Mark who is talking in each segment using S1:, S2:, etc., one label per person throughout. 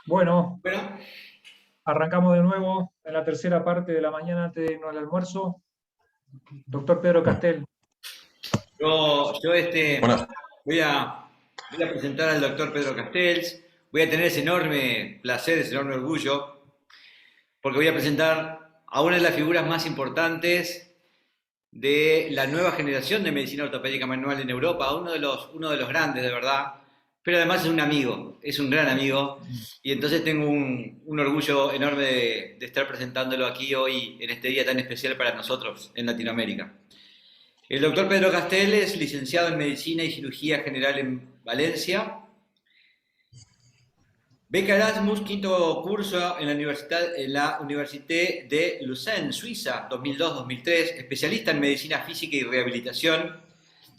S1: Bueno,
S2: Bueno,
S1: arrancamos de nuevo en la tercera parte de la mañana antes de irnos al almuerzo. Doctor Pedro
S3: Bueno,
S1: Castel.
S2: yo
S3: bueno,
S2: voy a presentar al doctor Pedro Castells. Voy a tener ese enorme placer, ese enorme orgullo, porque voy a presentar a una de las figuras más importantes de la nueva generación de medicina ortopédica manual en Europa, uno de los grandes, de verdad, pero además es un amigo, es un gran amigo, y entonces tengo un orgullo enorme de estar presentándolo aquí hoy, en este día tan especial para nosotros en Latinoamérica. El doctor Pedro Castel es licenciado en Medicina y Cirugía General en Valencia. Beca Erasmus, quinto curso en la Université de Lausanne, Suiza, 2002-2003. Especialista en Medicina Física y Rehabilitación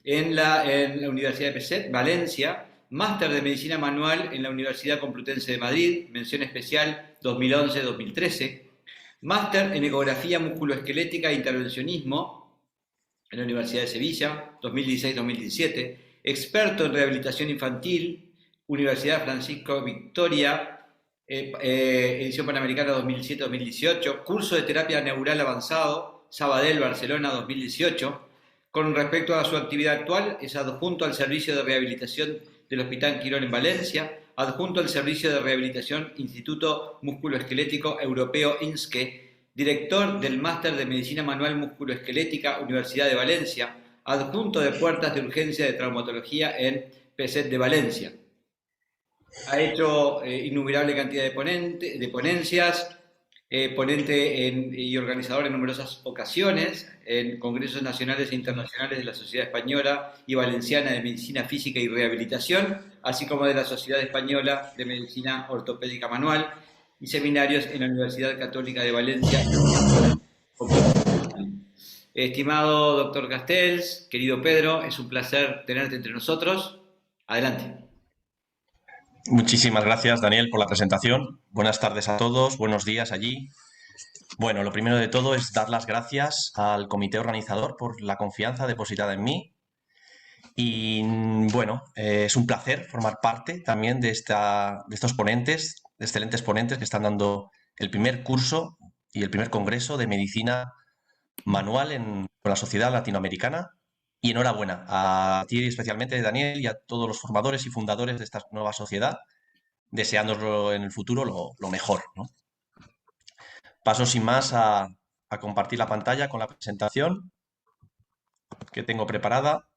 S2: en la Universidad de Peset, Valencia. Máster de Medicina Manual en la Universidad Complutense de Madrid, mención especial 2011-2013. Máster en Ecografía Musculoesquelética e Intervencionismo en la Universidad de Sevilla, 2016-2017, experto en rehabilitación infantil, Universidad Francisco Victoria, edición panamericana 2017-2018, curso de terapia neural avanzado, Sabadell, Barcelona 2018. Con respecto a su actividad actual, es adjunto al servicio de rehabilitación del Hospital Quirón en Valencia, adjunto al servicio de rehabilitación Instituto Musculoesquelético Europeo INSCE, director del Máster de Medicina Manual Musculoesquelética, Universidad de Valencia, adjunto de Puertas de Urgencia de Traumatología en PSET de Valencia. Ha hecho innumerable cantidad de ponencias, ponente y organizador en numerosas ocasiones en congresos nacionales e internacionales de la Sociedad Española y Valenciana de Medicina Física y Rehabilitación, así como de la Sociedad Española de Medicina Ortopédica Manual y seminarios en la Universidad Católica de Valencia. Estimado doctor Castells, querido Pedro, es un placer tenerte entre nosotros. Adelante.
S3: muchísimas gracias, Daniel, por la presentación. Buenas tardes a todos, buenos días allí. Bueno, lo primero de todo es dar las gracias al comité organizador por la confianza depositada en mí. Y bueno, es un placer formar parte también de estos ponentes, de excelentes ponentes que están dando el primer curso y el primer congreso de medicina manual con la sociedad latinoamericana. Y enhorabuena a ti especialmente, Daniel, y a todos los formadores y fundadores de esta nueva sociedad, deseándolo en el futuro lo mejor, ¿no? Paso sin más a compartir la pantalla con la presentación que tengo preparada.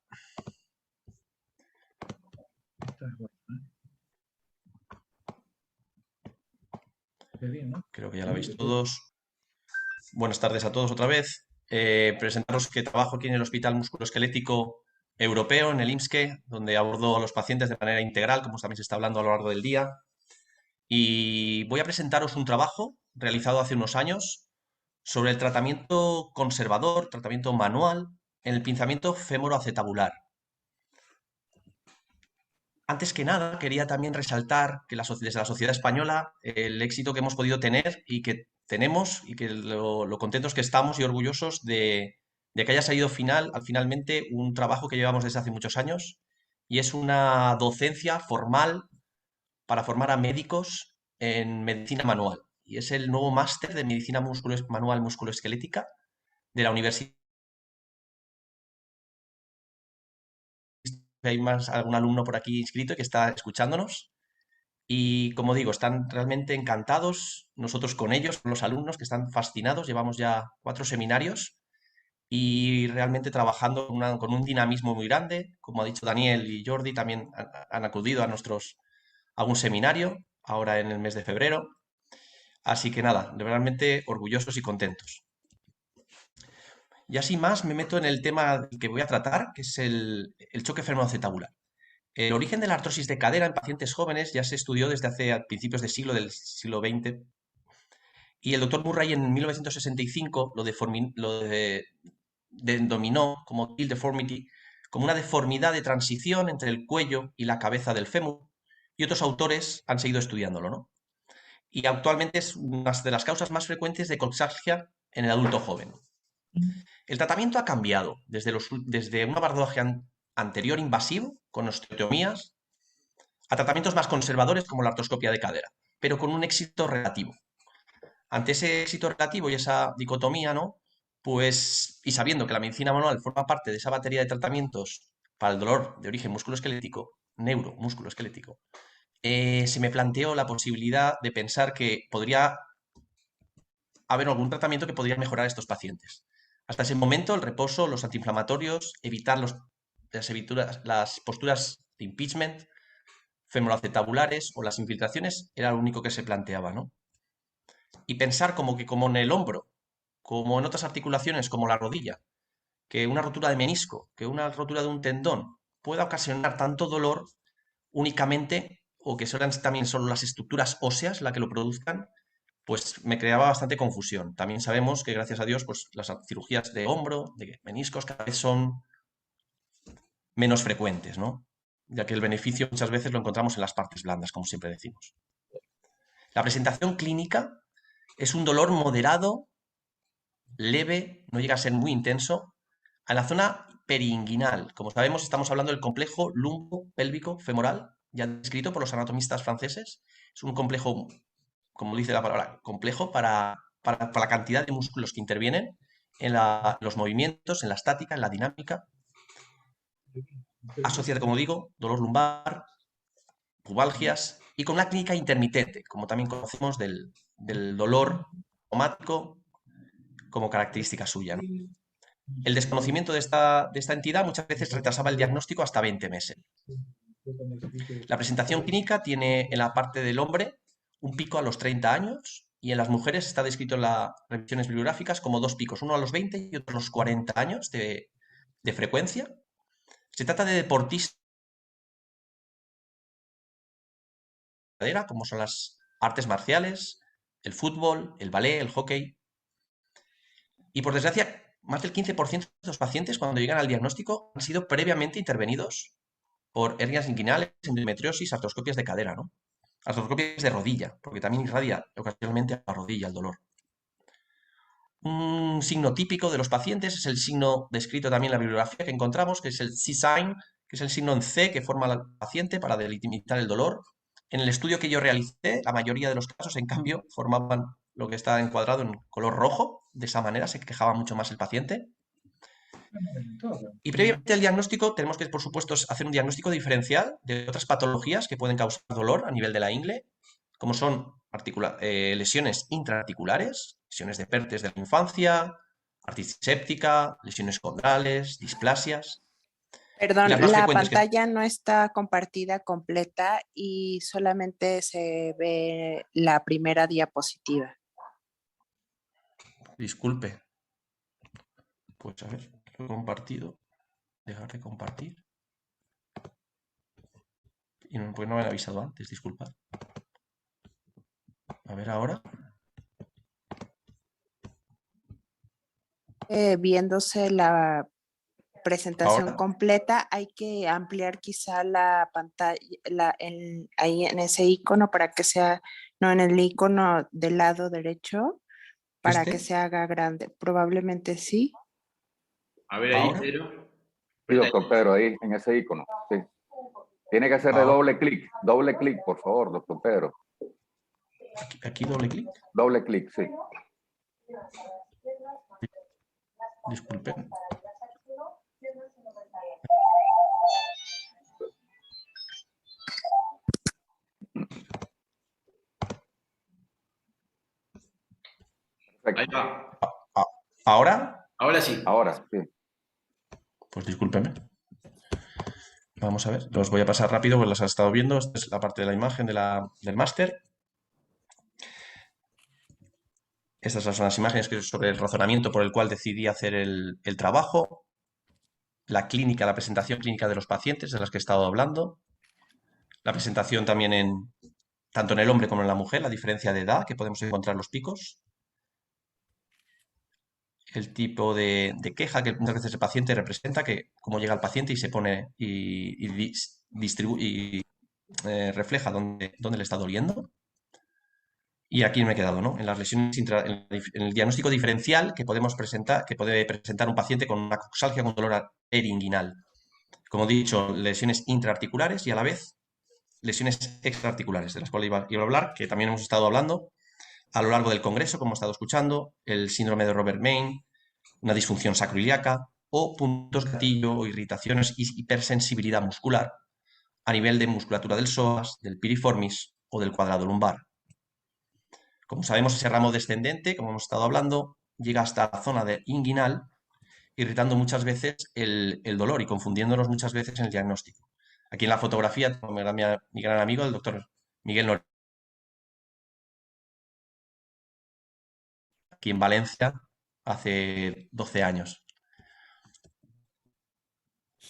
S3: Creo que ya la veis todos. Buenas tardes a todos otra vez. Presentaros que trabajo aquí en el Hospital Musculoesquelético Europeo, en el IMSCE, donde abordo a los pacientes de manera integral, como también se está hablando a lo largo del día. Y voy a presentaros un trabajo realizado hace unos años sobre el tratamiento conservador, tratamiento manual, en el pinzamiento femoroacetabular. Antes que nada, quería también resaltar que desde la sociedad española el éxito que hemos podido tener y que tenemos y que lo contentos que estamos y orgullosos de que haya salido finalmente un trabajo que llevamos desde hace muchos años y es una docencia formal para formar a médicos en medicina manual. Y es el nuevo máster de medicina manual musculoesquelética de la Universidad. Hay algún alumno por aquí inscrito que está escuchándonos. Y como digo, están realmente encantados, nosotros con ellos, con los alumnos que están fascinados. Llevamos ya 4 seminarios y realmente trabajando con un dinamismo muy grande. Como ha dicho Daniel y Jordi, también han acudido a algún seminario ahora en el mes de febrero. Así que nada, realmente orgullosos y contentos. Y así más me meto en el tema que voy a tratar, que es el choque femoroacetabular. El origen de la artrosis de cadera en pacientes jóvenes ya se estudió desde hace principios del siglo XX y el doctor Murray en 1965 denominó como heel deformity, como una deformidad de transición entre el cuello y la cabeza del fémur, y otros autores han seguido estudiándolo, ¿no? Y actualmente es una de las causas más frecuentes de coxalgia en el adulto joven. El tratamiento ha cambiado desde un abordaje anterior invasivo, con osteotomías, a tratamientos más conservadores como la artroscopia de cadera. pero con un éxito relativo. Ante ese éxito relativo y esa dicotomía, ¿no? Pues, y sabiendo que la medicina manual forma parte de esa batería de tratamientos para el dolor de origen musculoesquelético, neuromusculoesquelético, se me planteó la posibilidad de pensar que podría haber algún tratamiento que podría mejorar a estos pacientes. Hasta ese momento, el reposo, los antiinflamatorios, evitar las posturas de impeachment, femoroacetabulares o las infiltraciones era lo único que se planteaba, ¿no? Y pensar como en el hombro, como en otras articulaciones, como la rodilla, que una rotura de menisco, que una rotura de un tendón pueda ocasionar tanto dolor únicamente, o que sean también solo las estructuras óseas las que lo produzcan, pues me creaba bastante confusión. También sabemos que, gracias a Dios, pues las cirugías de hombro, de meniscos, cada vez son menos frecuentes, ¿no? Ya que el beneficio muchas veces lo encontramos en las partes blandas, como siempre decimos. La presentación clínica es un dolor moderado, leve, no llega a ser muy intenso, a la zona periinguinal. Como sabemos, estamos hablando del complejo lumbo-pélvico femoral, ya descrito por los anatomistas franceses. Es un complejo, como dice la palabra, complejo para la cantidad de músculos que intervienen en los movimientos, en la estática, en la dinámica. Asociada, como digo, dolor lumbar, pubalgias y con una clínica intermitente, como también conocemos del dolor traumático como característica suya, ¿no? El desconocimiento de esta entidad muchas veces retrasaba el diagnóstico hasta 20 meses. La presentación clínica tiene en la parte del hombre un pico a los 30 años y en las mujeres está descrito en las revisiones bibliográficas como dos picos, uno a los 20 y otro a los 40 años de frecuencia. Se trata de deportistas como son las artes marciales, el fútbol, el ballet, el hockey. Y por desgracia, más del 15% de los pacientes cuando llegan al diagnóstico han sido previamente intervenidos por hernias inguinales, endometriosis, artroscopias de cadera, ¿no? Artroscopias de rodilla, porque también irradia ocasionalmente a la rodilla el dolor. Un signo típico de los pacientes es el signo descrito también en la bibliografía que encontramos, que es el C-sign, que es el signo en C que forma el paciente para delimitar el dolor. En el estudio que yo realicé, la mayoría de los casos, en cambio, formaban lo que está encuadrado en color rojo. De esa manera se quejaba mucho más el paciente. Y previamente al diagnóstico tenemos que, por supuesto, hacer un diagnóstico diferencial de otras patologías que pueden causar dolor a nivel de la ingle, como son lesiones intraarticulares, lesiones de Pertes de la infancia, artritis séptica, lesiones condrales, displasias.
S4: Perdón,
S3: las más
S4: la
S3: frecuentes
S4: pantalla no está compartida completa y solamente se ve la primera diapositiva.
S3: Disculpe. Pues a ver, lo he compartido. Dejar de compartir. Y pues no me han avisado antes, disculpad. A ver ahora.
S4: Viéndose la presentación
S3: ¿Ahora?
S4: completa, hay que ampliar quizá la pantalla ahí en ese icono para que sea, no en el icono del lado derecho, para que se haga grande. Probablemente sí.
S2: A ver ahí,
S3: ¿Ahora?
S2: Pedro.
S5: Sí, doctor Pedro, ahí en ese icono. Sí. Tiene que hacerle doble clic, por favor, doctor Pedro.
S3: Aquí doble clic.
S5: Doble clic, sí.
S3: Disculpen.
S5: Perfecto.
S2: Ahí va.
S3: ¿Ahora?
S2: Ahora sí.
S5: Ahora, sí.
S3: Pues discúlpeme. Vamos a ver, los voy a pasar rápido, pues las has estado viendo. Esta es la parte de la imagen del máster. Estas son las imágenes sobre el razonamiento por el cual decidí hacer el trabajo. La clínica, la presentación clínica de los pacientes de las que he estado hablando. La presentación también tanto en el hombre como en la mujer, la diferencia de edad que podemos encontrar los picos. El tipo de queja que muchas veces el paciente representa, que cómo llega el paciente y se pone y refleja dónde le está doliendo. Y aquí me he quedado, ¿no? En las lesiones en el diagnóstico diferencial que podemos presentar, que puede presentar un paciente con una coxalgia con dolor periinguinal. Como he dicho, lesiones intraarticulares y a la vez lesiones extraarticulares, de las cuales iba a hablar, que también hemos estado hablando a lo largo del congreso, como hemos estado escuchando, el síndrome de Robert-Mein, una disfunción sacroiliaca o puntos gatillo o irritaciones y hipersensibilidad muscular a nivel de musculatura del psoas, del piriformis o del cuadrado lumbar. Como sabemos, ese ramo descendente, como hemos estado hablando, llega hasta la zona inguinal, irritando muchas veces el dolor y confundiéndonos muchas veces en el diagnóstico. Aquí en la fotografía tengo mi gran amigo, el doctor Miguel Noriega, aquí en Valencia, hace 12 años.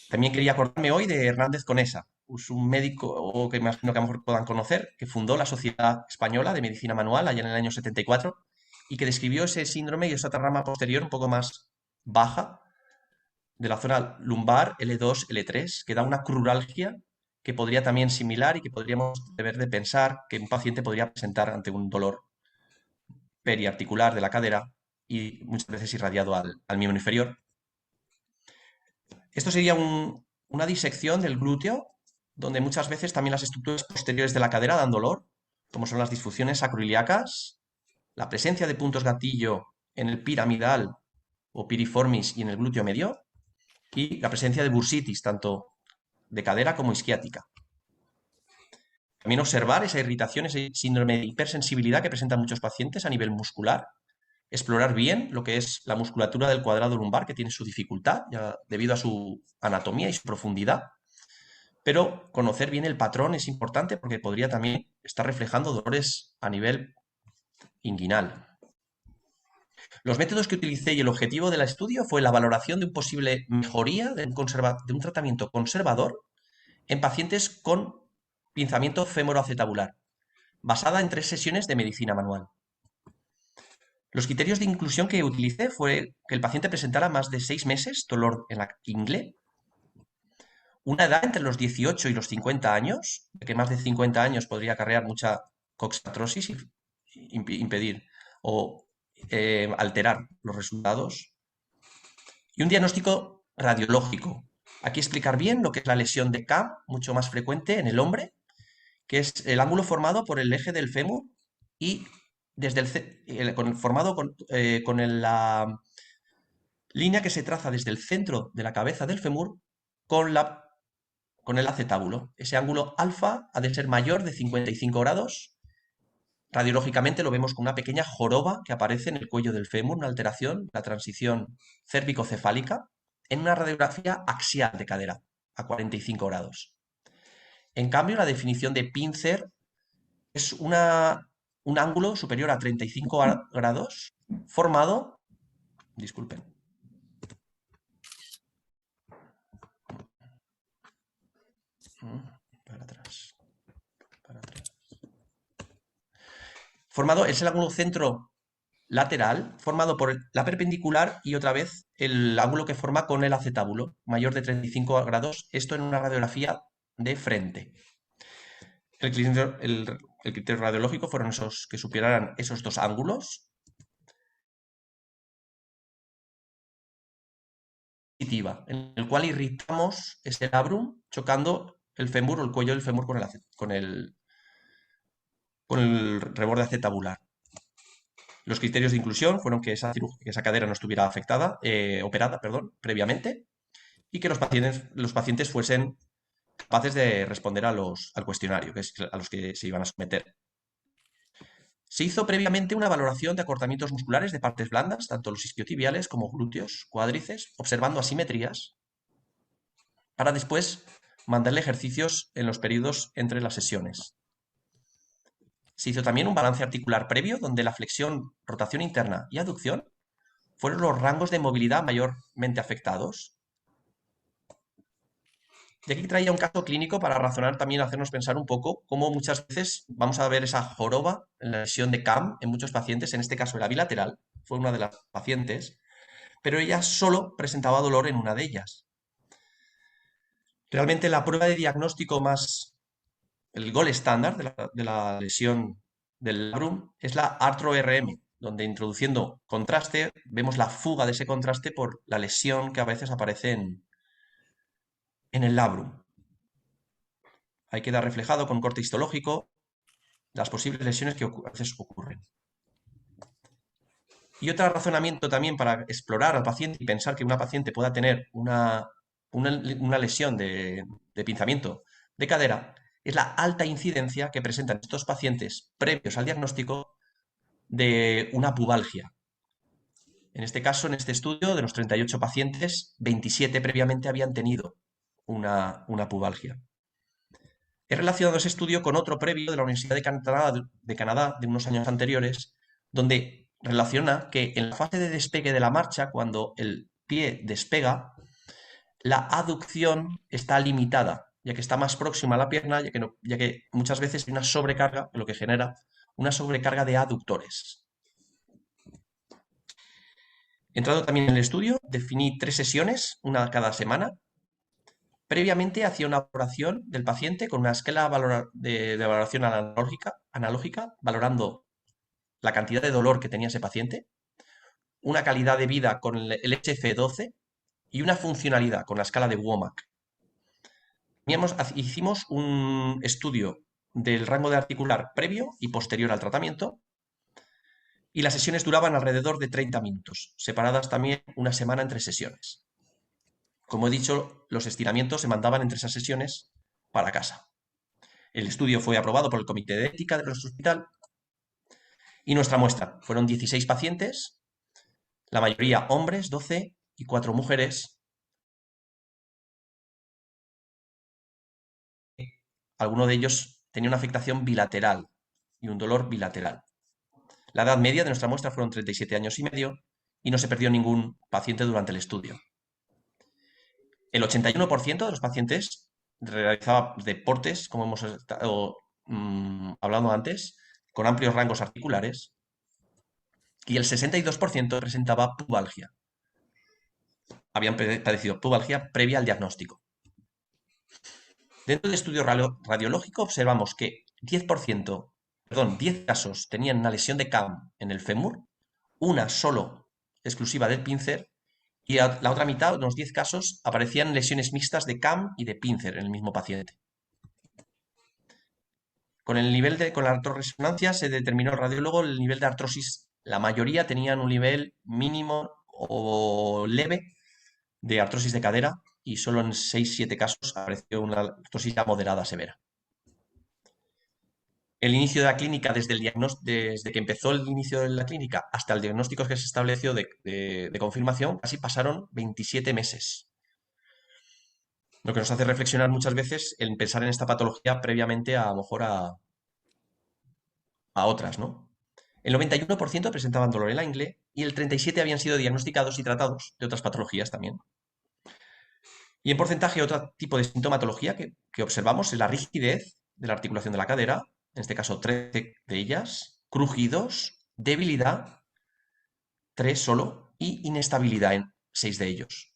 S3: También quería acordarme hoy de Hernández Conesa, un médico que imagino que a lo mejor puedan conocer, que fundó la Sociedad Española de Medicina Manual allá en el año 74 y que describió ese síndrome y esa rama posterior un poco más baja de la zona lumbar L2, L3, que da una cruralgia que podría también similar y que podríamos deber de pensar que un paciente podría presentar ante un dolor periarticular de la cadera y muchas veces irradiado al miembro inferior. Esto sería una disección del glúteo, donde muchas veces también las estructuras posteriores de la cadera dan dolor, como son las disfunciones sacroiliacas, la presencia de puntos gatillo en el piramidal o piriformis y en el glúteo medio, y la presencia de bursitis, tanto de cadera como isquiática. También observar esa irritación, ese síndrome de hipersensibilidad que presentan muchos pacientes a nivel muscular. Explorar bien lo que es la musculatura del cuadrado lumbar, que tiene su dificultad ya debido a su anatomía y su profundidad. Pero conocer bien el patrón es importante porque podría también estar reflejando dolores a nivel inguinal. Los métodos que utilicé y el objetivo del estudio fue la valoración de una posible mejoría de un tratamiento conservador en pacientes con pinzamiento femoroacetabular, basada en 3 sesiones de medicina manual. Los criterios de inclusión que utilicé fue que el paciente presentara más de 6 meses dolor en la ingle, una edad entre los 18 y los 50 años, que más de 50 años podría acarrear mucha coxartrosis y impedir o alterar los resultados, y un diagnóstico radiológico. Aquí explicar bien lo que es la lesión de CAM, mucho más frecuente en el hombre, que es el ángulo formado por el eje del fémur y desde formado con la línea que se traza desde el centro de la cabeza del fémur con el acetábulo. Ese ángulo alfa ha de ser mayor de 55 grados. Radiológicamente lo vemos con una pequeña joroba que aparece en el cuello del fémur, una alteración, la transición cérvico-cefálica, en una radiografía axial de cadera, a 45 grados. En cambio, la definición de Pincer es un ángulo superior a 35 grados formado, disculpen, para atrás, formado, es el ángulo centro lateral, formado por la perpendicular y otra vez el ángulo que forma con el acetábulo, mayor de 35 grados, esto en una radiografía de frente. El criterio radiológico fueron esos que superaran esos 2 ángulos. En el cual irritamos ese labrum chocando el fémur o el cuello del fémur con el reborde acetabular. Los criterios de inclusión fueron que esa cadera no estuviera operada previamente, y que los pacientes fuesen capaces de responder al cuestionario, que es a los que se iban a someter. Se hizo previamente una valoración de acortamientos musculares de partes blandas, tanto los isquiotibiales como glúteos, cuádriceps, observando asimetrías, para después mandarle ejercicios en los periodos entre las sesiones. Se hizo también un balance articular previo, donde la flexión, rotación interna y aducción fueron los rangos de movilidad mayormente afectados. Y aquí traía un caso clínico para razonar también, hacernos pensar un poco cómo muchas veces vamos a ver esa joroba en la lesión de CAM en muchos pacientes, en este caso era bilateral, fue una de las pacientes, pero ella solo presentaba dolor en una de ellas. Realmente la prueba de diagnóstico el gol estándar de la lesión del labrum es la artro-RM, donde introduciendo contraste vemos la fuga de ese contraste por la lesión que a veces aparece en el labrum. Ahí queda reflejado con corte histológico las posibles lesiones que a veces ocurren. Y otro razonamiento también para explorar al paciente y pensar que una paciente pueda tener una lesión de pinzamiento de cadera es la alta incidencia que presentan estos pacientes previos al diagnóstico de una pubalgia. En este caso, en este estudio, de los 38 pacientes, 27 previamente habían tenido una pubalgia. He relacionado ese estudio con otro previo de la Universidad de Canadá de unos años anteriores, donde relaciona que en la fase de despegue de la marcha, cuando el pie despega, la aducción está limitada, ya que está más próxima a la pierna, ya que muchas veces hay una sobrecarga, lo que genera una sobrecarga de aductores. Entrando también en el estudio, definí 3 sesiones, una cada semana. Previamente hacía una valoración del paciente con una escala de valoración analógica, valorando la cantidad de dolor que tenía ese paciente, una calidad de vida con el SF-12 y una funcionalidad con la escala de WOMAC. Hicimos un estudio del rango de articular previo y posterior al tratamiento, y las sesiones duraban alrededor de 30 minutos, separadas también una semana entre sesiones. Como he dicho, los estiramientos se mandaban entre esas sesiones para casa. El estudio fue aprobado por el Comité de Ética de nuestro hospital y nuestra muestra fueron 16 pacientes, la mayoría hombres, 12, y 4 mujeres. Alguno de ellos tenía una afectación bilateral y un dolor bilateral. La edad media de nuestra muestra fueron 37 años y medio y no se perdió ningún paciente durante el estudio. El 81% de los pacientes realizaba deportes, como hemos estado hablando antes, con amplios rangos articulares, y el 62% presentaba pubalgia. Habían padecido pubalgia previa al diagnóstico. Dentro del estudio radiológico observamos que 10 casos tenían una lesión de CAM en el fémur, una solo exclusiva del pincer, y la otra mitad, unos 10 casos, aparecían lesiones mixtas de CAM y de pincer en el mismo paciente. Con la artroresonancia se determinó el radiólogo el nivel de artrosis. La mayoría tenían un nivel mínimo o leve de artrosis de cadera y solo en 6-7 casos apareció una artrosis ya moderada severa. El inicio de la clínica, desde que empezó el inicio de la clínica hasta el diagnóstico que se estableció de confirmación, casi pasaron 27 meses. Lo que nos hace reflexionar muchas veces el pensar en esta patología previamente a lo mejor a otras, ¿no? El 91% presentaban dolor en la ingle y el 37% habían sido diagnosticados y tratados de otras patologías también. Y en porcentaje, otro tipo de sintomatología que observamos es la rigidez de la articulación de la cadera, en este caso 13 de ellas, crujidos, debilidad, 3 solo, y inestabilidad en 6 de ellos.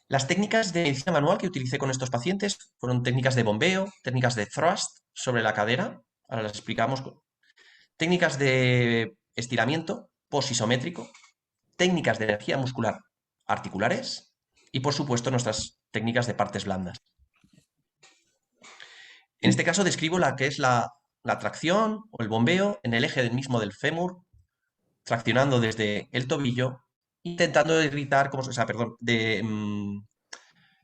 S3: Las técnicas de medicina manual que utilicé con estos pacientes fueron técnicas de bombeo, técnicas de thrust sobre la cadera, ahora las explicamos, técnicas de estiramiento posisométrico, técnicas de energía muscular articulares y, por supuesto, nuestras técnicas de partes blandas. En este caso describo la que es la tracción o el bombeo en el eje del fémur, traccionando desde el tobillo, intentando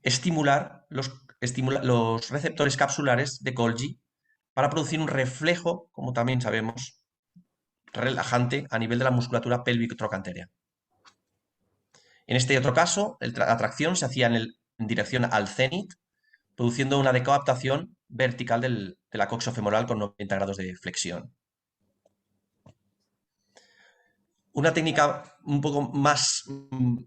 S3: estimular los receptores capsulares de Golgi para producir un reflejo, como también sabemos, relajante a nivel de la musculatura pélvico-trochanteriana. En este otro caso, la tracción se hacía en dirección al cenit, produciendo una decoaptación vertical de la coxofemoral con 90 grados de flexión. Una técnica un poco más,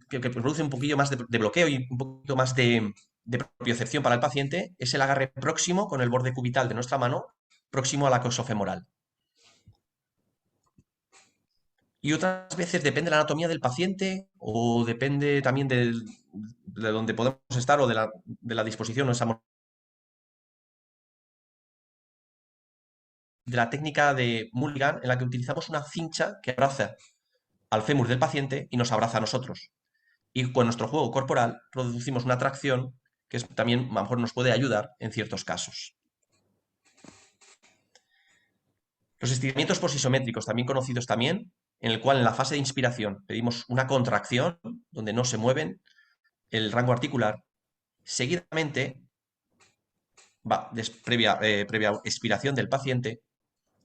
S3: que produce un poquillo más de bloqueo y un poquito más de propiocepción para el paciente, es el agarre próximo con el borde cubital de nuestra mano, próximo a la coxofemoral. Y otras veces depende de la anatomía del paciente o depende también de donde podemos estar o de la disposición de la técnica de Mulligan, en la que utilizamos una cincha que abraza al fémur del paciente y nos abraza a nosotros. Y con nuestro juego corporal producimos una tracción que también a lo mejor nos puede ayudar en ciertos casos. Los estiramientos posisométricos, también conocidos también, en el cual en la fase de inspiración pedimos una contracción donde no se mueven el rango articular. Seguidamente, previa expiración del paciente,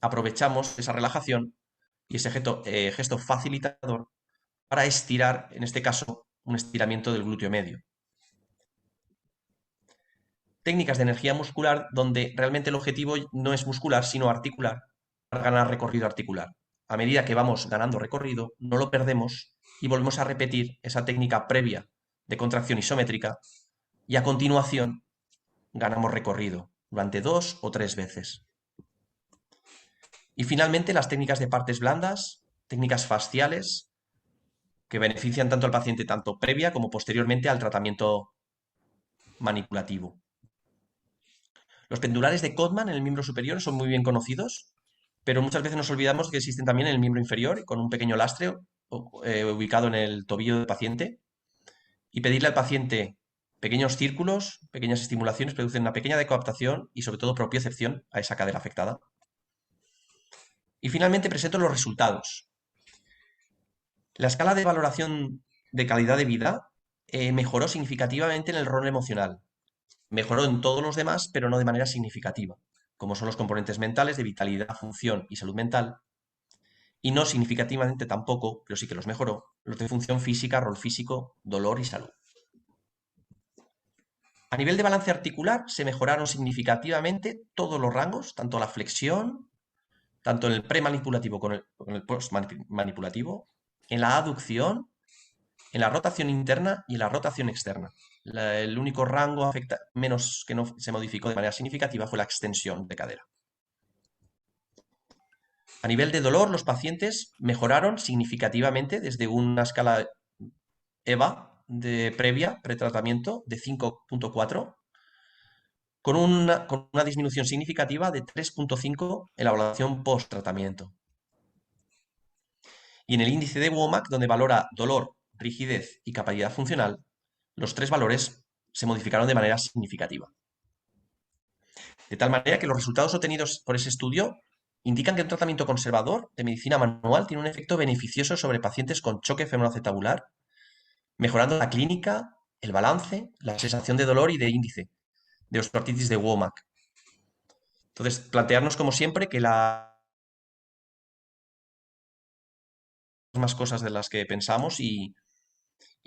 S3: aprovechamos esa relajación y ese gesto facilitador para estirar, en este caso, un estiramiento del glúteo medio. Técnicas de energía muscular donde realmente el objetivo no es muscular, sino articular, para ganar recorrido articular. A medida que vamos ganando recorrido, no lo perdemos y volvemos a repetir esa técnica previa de contracción isométrica y a continuación ganamos recorrido durante 2 o 3 veces. Y finalmente las técnicas de partes blandas, técnicas fasciales, que benefician tanto al paciente tanto previa como posteriormente al tratamiento manipulativo. Los pendulares de Codman en el miembro superior son muy bien conocidos, pero muchas veces nos olvidamos que existen también en el miembro inferior, con un pequeño lastre ubicado en el tobillo del paciente, y pedirle al paciente pequeños círculos, pequeñas estimulaciones, producen una pequeña decoaptación y sobre todo propiocepción a esa cadera afectada. Y finalmente presento los resultados. La escala de valoración de calidad de vida mejoró significativamente en el rol emocional. Mejoró en todos los demás, pero no de manera significativa, como son los componentes mentales de vitalidad, función y salud mental, y no significativamente tampoco, pero sí que los mejoró, los de función física, rol físico, dolor y salud. A nivel de balance articular se mejoraron significativamente todos los rangos, tanto la flexión, tanto en el premanipulativo como en el postmanipulativo, en la aducción, en la rotación interna y en la rotación externa. El único rango menos que no se modificó de manera significativa fue la extensión de cadera. A nivel de dolor, los pacientes mejoraron significativamente desde una escala EVA de pretratamiento de 5.4 con una disminución significativa de 3.5 en la evaluación post-tratamiento. Y en el índice de WOMAC, donde valora dolor, rigidez y capacidad funcional, los 3 valores se modificaron de manera significativa. De tal manera que los resultados obtenidos por ese estudio indican que un tratamiento conservador de medicina manual tiene un efecto beneficioso sobre pacientes con choque femoroacetabular, mejorando la clínica, el balance, la sensación de dolor y de índice de osteoartritis de WOMAC. Entonces, plantearnos como siempre que más cosas de las que pensamos y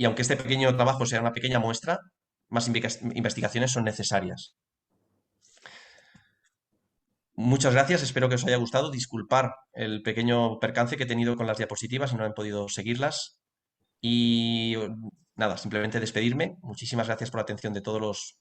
S3: aunque este pequeño trabajo sea una pequeña muestra, más investigaciones son necesarias. Muchas gracias, espero que os haya gustado. Disculpar el pequeño percance que he tenido con las diapositivas y no he podido seguirlas. Y nada, simplemente despedirme. Muchísimas gracias por la atención de todos los